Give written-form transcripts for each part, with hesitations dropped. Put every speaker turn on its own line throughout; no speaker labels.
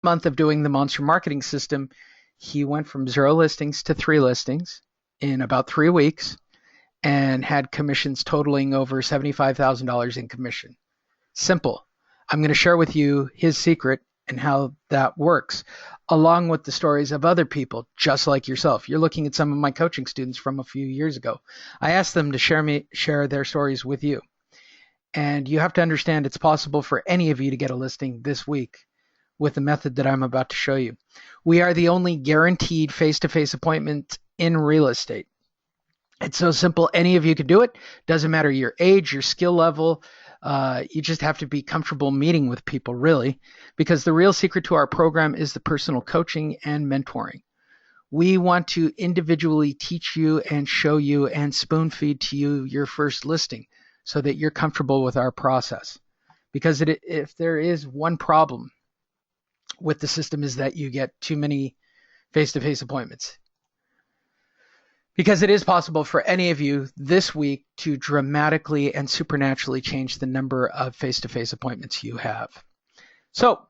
month of doing the monster marketing system, he went from 0 listings to 3 listings in about 3 weeks and had commissions totaling over $75,000 in commission. Simple. I'm going to share with you his secret and how that works, along with the stories of other people just like yourself. You're looking at some of my coaching students from a few years ago. I asked them to share their stories with you. And you have to understand it's possible for any of you to get a listing this week with the method that I'm about to show you. We are the only guaranteed face-to-face appointment in real estate. It's so simple. Any of you can do it. Doesn't matter your age, your skill level. You just have to be comfortable meeting with people, really, because the real secret to our program is the personal coaching and mentoring. We want to individually teach you and show you and spoon feed to you your first listing so that you're comfortable with our process. Because if there is one problem with the system is that you get too many face-to-face appointments. Because it is possible for any of you this week to dramatically and supernaturally change the number of face-to-face appointments you have. So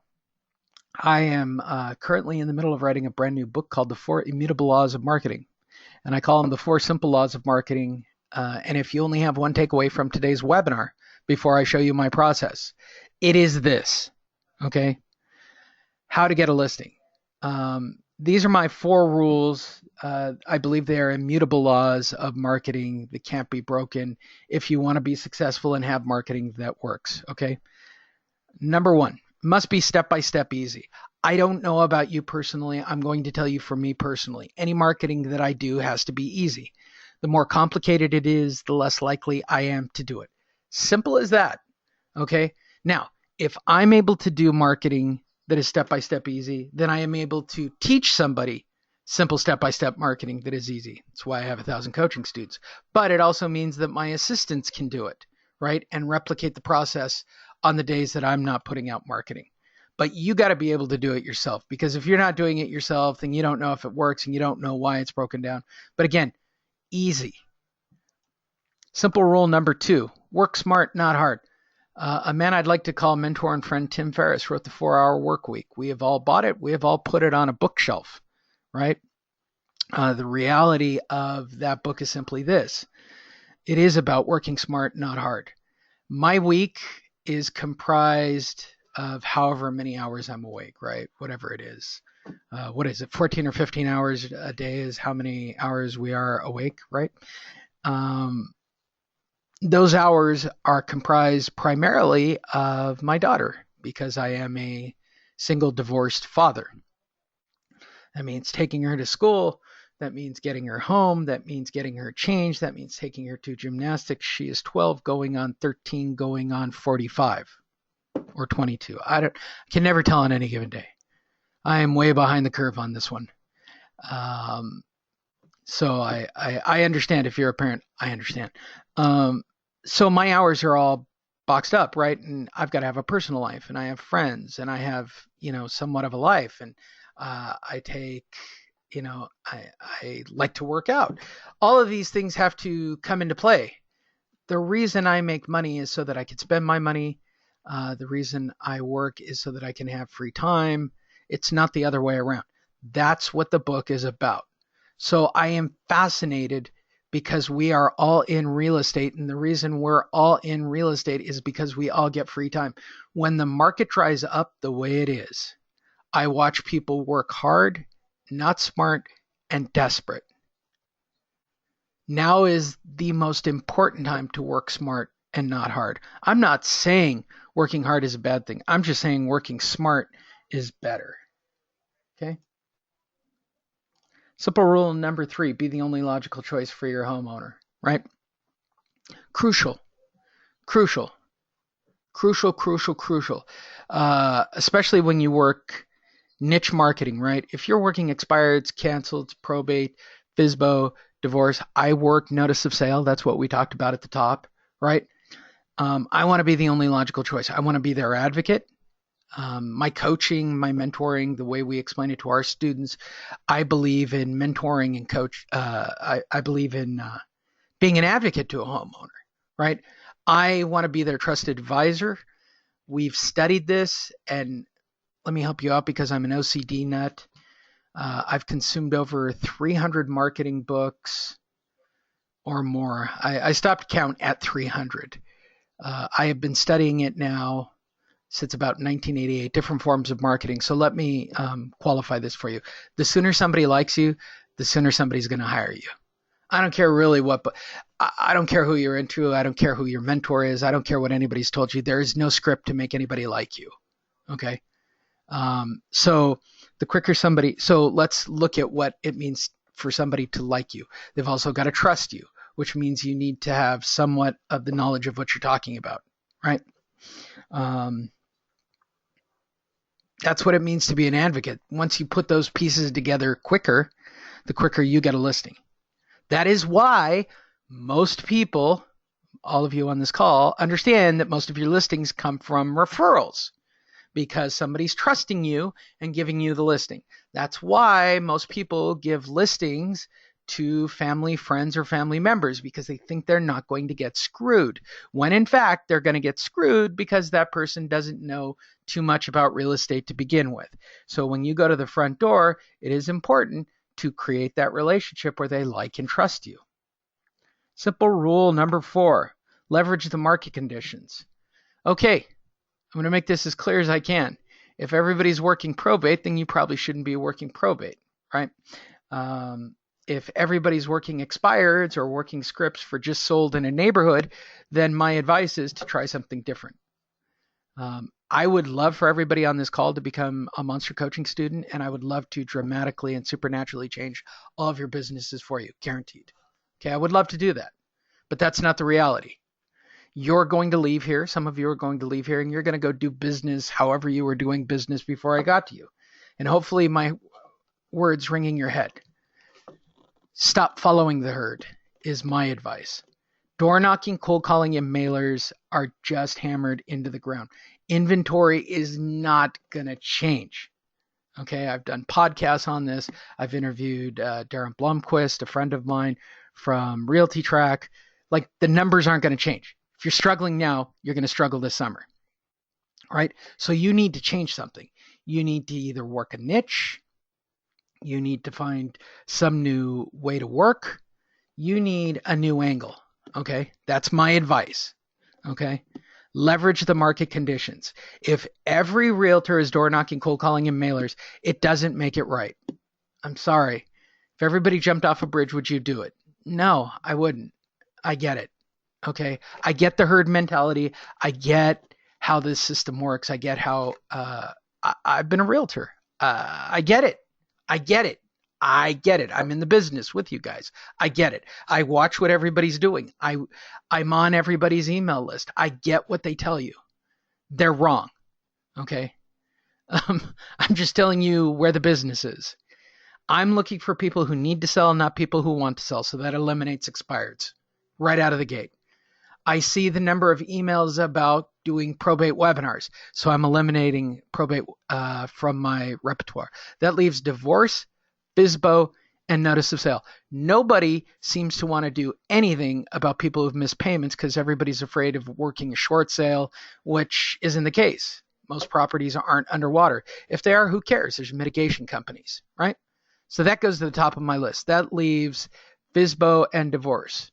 I am currently in the middle of writing a brand new book called The 4 Immutable Laws of Marketing. And I call them the 4 Simple Laws of Marketing. And if you only have one takeaway from today's webinar before I show you my process, it is this, okay? How to get a listing. These are my 4 rules. I believe they are immutable laws of marketing that can't be broken if you want to be successful and have marketing that works, okay? Number 1, must be step-by-step easy. I don't know about you personally. I'm going to tell you for me personally. Any marketing that I do has to be easy. The more complicated it is, the less likely I am to do it. Simple as that, okay? Now, if I'm able to do marketing that is step-by-step easy, then I am able to teach somebody simple step-by-step marketing that is easy. That's why I have 1,000 coaching students. But it also means that my assistants can do it, right? And replicate the process on the days that I'm not putting out marketing. But you got to be able to do it yourself, because if you're not doing it yourself, then you don't know if it works and you don't know why it's broken down. But again, easy. Simple rule number 2, work smart, not hard. A man I'd like to call mentor and friend, Tim Ferriss, wrote the 4-Hour Work Week. We have all bought it. We have all put it on a bookshelf, right? The reality of that book is simply this. It is about working smart, not hard. My week is comprised of however many hours I'm awake, right? Whatever it is. What is it? 14 or 15 hours a day is how many hours we are awake, right? Those hours are comprised primarily of my daughter, because I am a single divorced father. That means taking her to school. That means getting her home. That means getting her changed. That means taking her to gymnastics. She is 12 going on 13 going on 45 or 22. I can never tell on any given day. I am way behind the curve on this one. So I understand if you're a parent. I understand. So my hours are all boxed up, right? And I've got to have a personal life, and I have friends, and I have, somewhat of a life. And I take, I like to work out. All of these things have to come into play. The reason I make money is so that I can spend my money. The reason I work is so that I can have free time. It's not the other way around. That's what the book is about. So I am fascinated because we are all in real estate. And the reason we're all in real estate is because we all get free time. When the market dries up the way it is, I watch people work hard, not smart, and desperate. Now is the most important time to work smart and not hard. I'm not saying working hard is a bad thing. I'm just saying working smart is better. Okay? Simple rule number 3, be the only logical choice for your homeowner, right? Crucial. Especially when you work niche marketing, right? If you're working expireds, canceled, probate, FSBO, divorce, I work notice of sale. That's what we talked about at the top, right? I want to be the only logical choice. I want to be their advocate. My coaching, my mentoring, the way we explain it to our students, I believe in mentoring and coach. I believe in being an advocate to a homeowner, right? I want to be their trusted advisor. We've studied this, and let me help you out because I'm an OCD nut. I've consumed over 300 marketing books or more. I stopped count at 300. I have been studying it now since about 1988, different forms of marketing. So let me qualify this for you. The sooner somebody likes you, the sooner somebody's going to hire you. I don't care really what, but I don't care who you're into. I don't care who your mentor is. I don't care what anybody's told you. There is no script to make anybody like you. Okay. So the quicker somebody, so let's look at what it means for somebody to like you. They've also got to trust you, which means you need to have somewhat of the knowledge of what you're talking about, right? That's what it means to be an advocate. Once you put those pieces together quicker, the quicker you get a listing. That is why most people, all of you on this call, understand that most of your listings come from referrals because somebody's trusting you and giving you the listing. That's why most people give listings to family, friends, or family members because they think they're not going to get screwed, when in fact they're going to get screwed because that person doesn't know too much about real estate to begin with. So when you go to the front door, it is important to create that relationship where they like and trust you. Simple rule number 4, leverage the market conditions. Okay, I'm going to make this as clear as I can. If everybody's working probate, then you probably shouldn't be working probate, right? If everybody's working expireds or working scripts for just sold in a neighborhood, then my advice is to try something different. I would love for everybody on this call to become a Monster Coaching student, and I would love to dramatically and supernaturally change all of your businesses for you, guaranteed. Okay, I would love to do that, but that's not the reality. You're going to leave here. Some of you are going to leave here, and you're going to go do business however you were doing business before I got to you. And hopefully my words ring in your head. Stop following the herd is my advice. Door knocking, cold calling, and mailers are just hammered into the ground. Inventory is not going to change. Okay, I've done podcasts on this. I've interviewed Darren Blomquist, a friend of mine from Realty Track. Like, the numbers aren't going to change. If you're struggling now, you're going to struggle this summer, right? So you need to change something. You need to either work a niche. You need to find some new way to work. You need a new angle, okay? That's my advice, okay? Leverage the market conditions. If every realtor is door knocking, cold calling, and mailers, it doesn't make it right. I'm sorry. If everybody jumped off a bridge, would you do it? No, I wouldn't. I get it. Okay. I get the herd mentality. I get how this system works. I get how I've been a realtor. I get it. I get it. I get it. I'm in the business with you guys. I get it. I watch what everybody's doing. I'm on everybody's email list. I get what they tell you. They're wrong. Okay. I'm just telling you where the business is. I'm looking for people who need to sell, not people who want to sell. So that eliminates expireds right out of the gate. I see the number of emails about doing probate webinars. So I'm eliminating probate from my repertoire. That leaves divorce, FSBO, and notice of sale. Nobody seems to want to do anything about people who've missed payments because everybody's afraid of working a short sale, which isn't the case. Most properties aren't underwater. If they are, who cares? There's mitigation companies, right? So that goes to the top of my list. That leaves FSBO and divorce.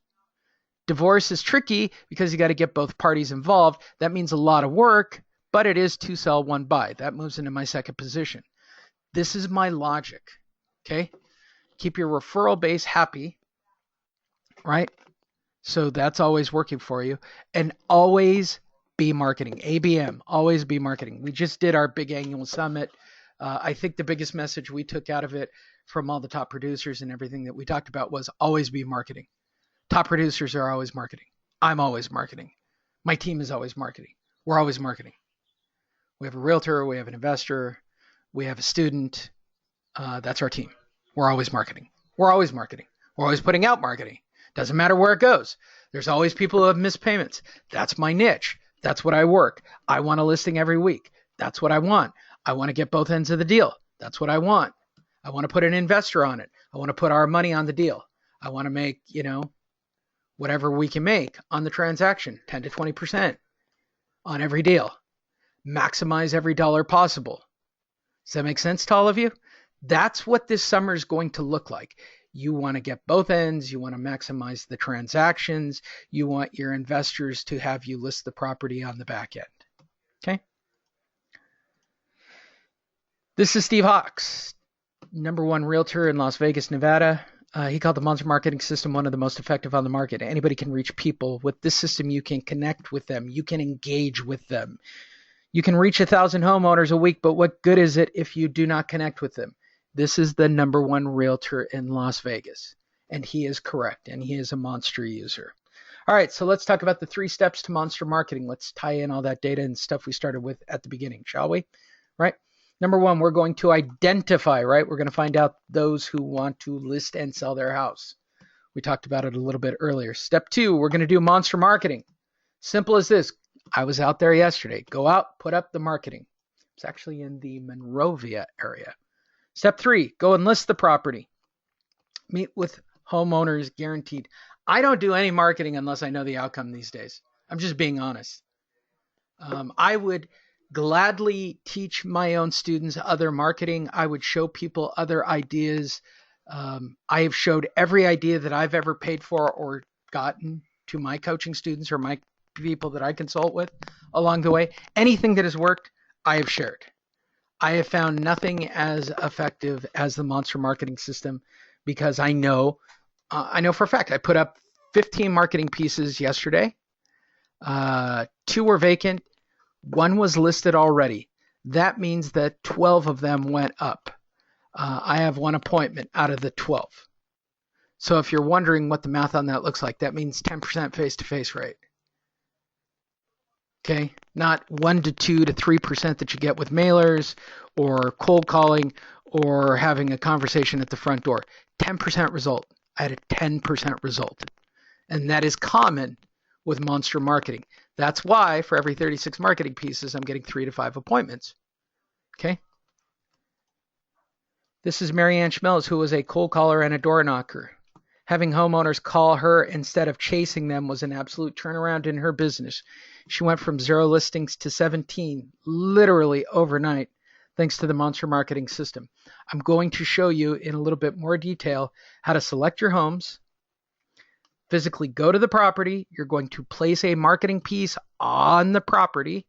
Divorce is tricky because you got to get both parties involved. That means a lot of work, but it is 2 sell, 1 buy. That moves into my second position. This is my logic, okay? Keep your referral base happy, right? So that's always working for you. And always be marketing. ABM, always be marketing. We just did our big annual summit. I think the biggest message we took out of it from all the top producers and everything that we talked about was always be marketing. Top producers are always marketing. I'm always marketing. My team is always marketing. We're always marketing. We have a realtor. We have an investor. We have a student. That's our team. We're always marketing. We're always marketing. We're always putting out marketing. Doesn't matter where it goes. There's always people who have missed payments. That's my niche. That's what I work. I want a listing every week. That's what I want. I want to get both ends of the deal. That's what I want. I want to put an investor on it. I want to put our money on the deal. I want to make, whatever we can make on the transaction, 10 to 20% on every deal. Maximize every dollar possible. Does that make sense to all of you? That's what this summer is going to look like. You want to get both ends. You want to maximize the transactions. You want your investors to have you list the property on the back end. Okay. This is Steve Hawks, #1 realtor in Las Vegas, Nevada. He called the Monster Marketing System one of the most effective on the market. Anybody can reach people. With this system, you can connect with them. You can engage with them. You can reach 1,000 homeowners a week, but what good is it if you do not connect with them? This is the #1 realtor in Las Vegas, and he is correct, and he is a monster user. All right, so let's talk about the 3 steps to monster marketing. Let's tie in all that data and stuff we started with at the beginning, shall we? Right? #1, we're going to identify, right? We're going to find out those who want to list and sell their house. We talked about it a little bit earlier. Step 2, we're going to do monster marketing. Simple as this. I was out there yesterday. Go out, put up the marketing. It's actually in the Monrovia area. Step 3, go and list the property. Meet with homeowners guaranteed. I don't do any marketing unless I know the outcome these days. I'm just being honest. I would gladly teach my own students other marketing. I would show people other ideas. I have showed every idea that I've ever paid for or gotten to my coaching students or my people that I consult with along the way. Anything that has worked, I have shared. I have found nothing as effective as the monster marketing system because I know for a fact. I put up 15 marketing pieces yesterday. 2 were vacant. 1 was listed already. That means that 12 of them went up. I have 1 appointment out of the 12. So if you're wondering what the math on that looks like, that means 10% face-to-face rate. Okay, not 1 to 2 to 3% that you get with mailers or cold calling or having a conversation at the front door. 10% result. I had a 10% result. And that is common with monster marketing. That's why for every 36 marketing pieces, I'm getting 3 to 5 appointments. Okay. This is Marianne Schmelz, who was a cold caller and a door knocker. Having homeowners call her instead of chasing them was an absolute turnaround in her business. She went from 0 listings to 17, literally overnight, thanks to the monster marketing system. I'm going to show you in a little bit more detail how to select your homes, physically go to the property. You're going to place a marketing piece on the property.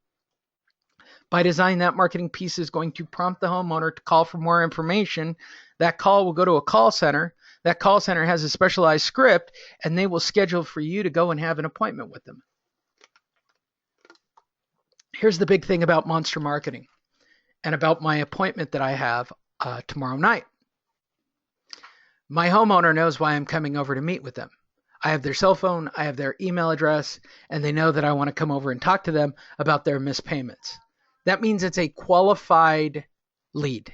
By design, that marketing piece is going to prompt the homeowner to call for more information. That call will go to a call center. That call center has a specialized script, and they will schedule for you to go and have an appointment with them. Here's the big thing about monster marketing and about my appointment that I have tomorrow night. My homeowner knows why I'm coming over to meet with them. I have their cell phone, I have their email address, and they know that I want to come over and talk to them about their missed payments. That means it's a qualified lead.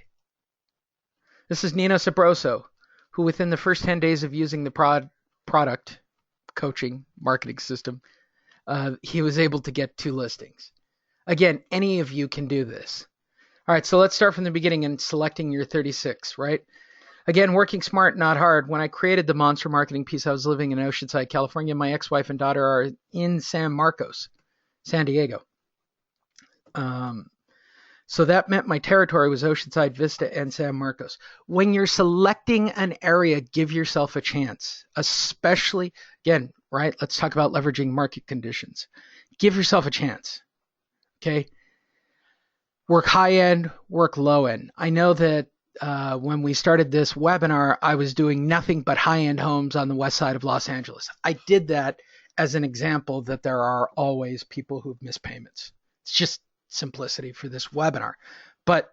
This is Nino Sabroso, who within the first 10 days of using the product coaching marketing system, he was able to get 2 listings. Again, any of you can do this. All right, so let's start from the beginning and selecting your 36, right? Again, working smart, not hard. When I created the monster marketing piece, I was living in Oceanside, California. My ex-wife and daughter are in San Marcos, San Diego. So that meant my territory was Oceanside, Vista, and San Marcos. When you're selecting an area, give yourself a chance, especially, again, right? Let's talk about leveraging market conditions. Give yourself a chance, okay? Work high end, work low end. I know that when we started this webinar, I was doing nothing but high end homes on the west side of Los Angeles. I did that as an example that there are always people who've missed payments. It's just simplicity for this webinar. But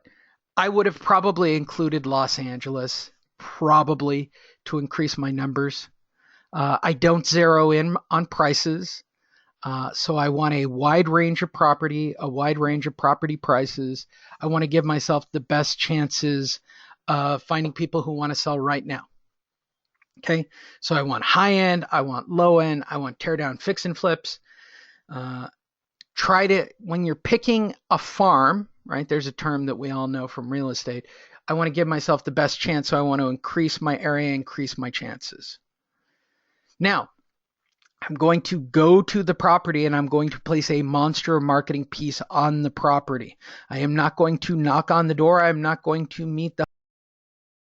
I would have probably included Los Angeles, probably to increase my numbers. I don't zero in on prices. So I want a wide range of property, a wide range of property prices. I want to give myself the best chances of finding people who want to sell right now. Okay, so I want high end, I want low end, I want tear down, fix and flips. Try to, when you're picking a farm, right, there's a term that we all know from real estate. I want to give myself the best chance, so I want to increase my area, increase my chances. Now, I'm going to go to the property and I'm going to place a monster marketing piece on the property. I am not going to knock on the door. I'm not going to meet the